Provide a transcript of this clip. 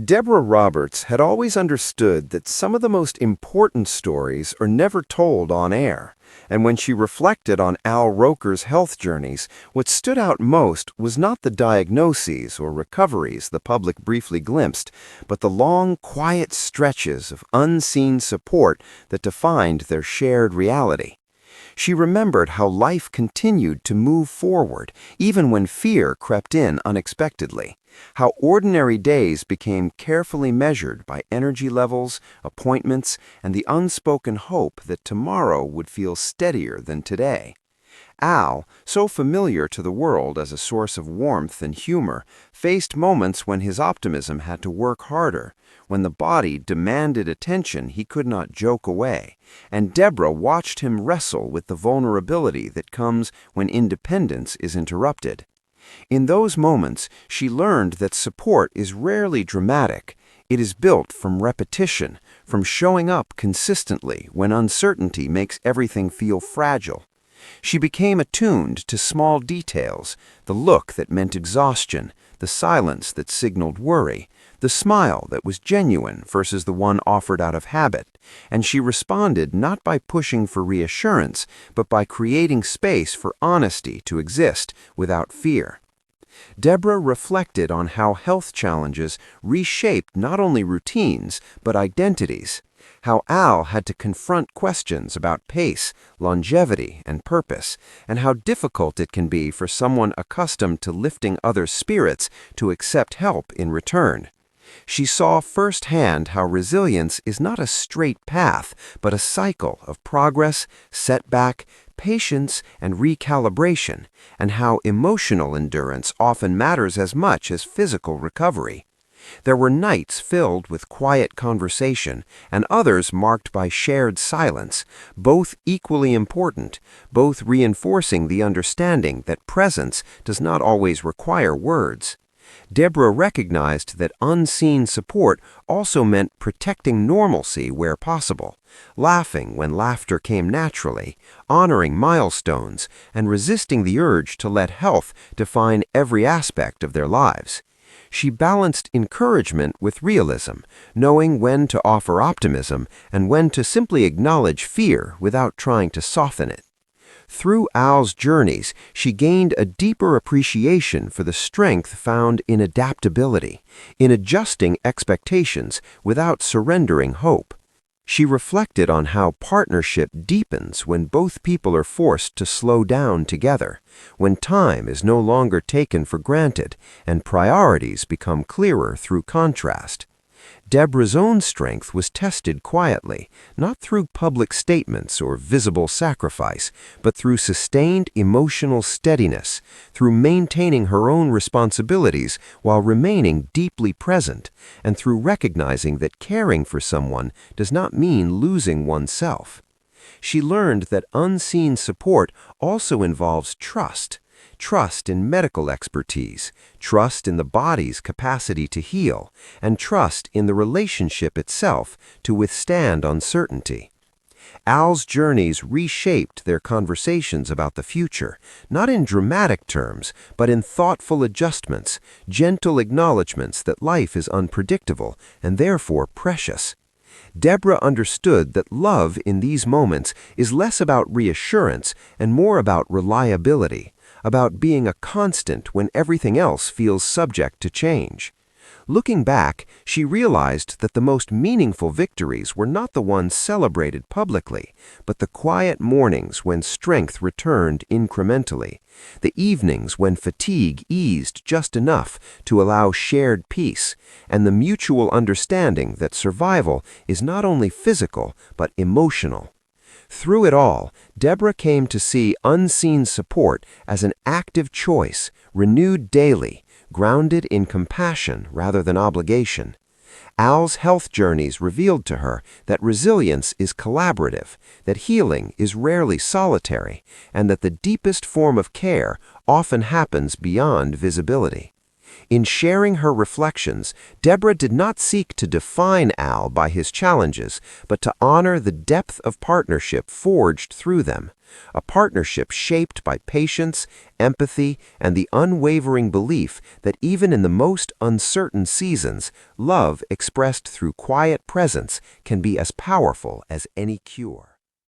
Deborah Roberts had always understood that some of the most important stories are never told on air, and when she reflected on Al Roker's health journeys, what stood out most was not the diagnoses or recoveries the public briefly glimpsed, but the long, quiet stretches of unseen support that defined their shared reality. She remembered how life continued to move forward, even when fear crept in unexpectedly, how ordinary days became carefully measured by energy levels, appointments, and the unspoken hope that tomorrow would feel steadier than today. Al, so familiar to the world as a source of warmth and humor, faced moments when his optimism had to work harder, when the body demanded attention he could not joke away, and Deborah watched him wrestle with the vulnerability that comes when independence is interrupted. In those moments, she learned that support is rarely dramatic. It is built from repetition, from showing up consistently when uncertainty makes everything feel fragile. She became attuned to small details, the look that meant exhaustion, the silence that signaled worry, the smile that was genuine versus the one offered out of habit, and she responded not by pushing for reassurance, but by creating space for honesty to exist without fear. Deborah reflected on how health challenges reshaped not only routines, but identities, how Al had to confront questions about pace, longevity, and purpose, and how difficult it can be for someone accustomed to lifting others' spirits to accept help in return. She saw firsthand how resilience is not a straight path, but a cycle of progress, setback, patience, and recalibration, and how emotional endurance often matters as much as physical recovery. There were nights filled with quiet conversation and others marked by shared silence, both equally important, both reinforcing the understanding that presence does not always require words. Deborah recognized that unseen support also meant protecting normalcy where possible, laughing when laughter came naturally, honoring milestones, and resisting the urge to let health define every aspect of their lives. She balanced encouragement with realism, knowing when to offer optimism and when to simply acknowledge fear without trying to soften it. Through Al's journeys, she gained a deeper appreciation for the strength found in adaptability, in adjusting expectations without surrendering hope. She reflected on how partnership deepens when both people are forced to slow down together, when time is no longer taken for granted and priorities become clearer through contrast. Deborah's own strength was tested quietly, not through public statements or visible sacrifice, but through sustained emotional steadiness, through maintaining her own responsibilities while remaining deeply present, and through recognizing that caring for someone does not mean losing oneself. She learned that unseen support also involves trust. Trust in medical expertise, trust in the body's capacity to heal, and trust in the relationship itself to withstand uncertainty. Al's journeys reshaped their conversations about the future, not in dramatic terms, but in thoughtful adjustments, gentle acknowledgments that life is unpredictable and therefore precious. Deborah understood that love in these moments is less about reassurance and more about reliability, about being a constant when everything else feels subject to change. Looking back, she realized that the most meaningful victories were not the ones celebrated publicly, but the quiet mornings when strength returned incrementally, the evenings when fatigue eased just enough to allow shared peace, and the mutual understanding that survival is not only physical but emotional. Through it all, Deborah came to see unseen support as an active choice, renewed daily, grounded in compassion rather than obligation. Al's health journeys revealed to her that resilience is collaborative, that healing is rarely solitary, and that the deepest form of care often happens beyond visibility. In sharing her reflections, Deborah did not seek to define Al by his challenges, but to honor the depth of partnership forged through them, a partnership shaped by patience, empathy, and the unwavering belief that even in the most uncertain seasons, love expressed through quiet presence can be as powerful as any cure.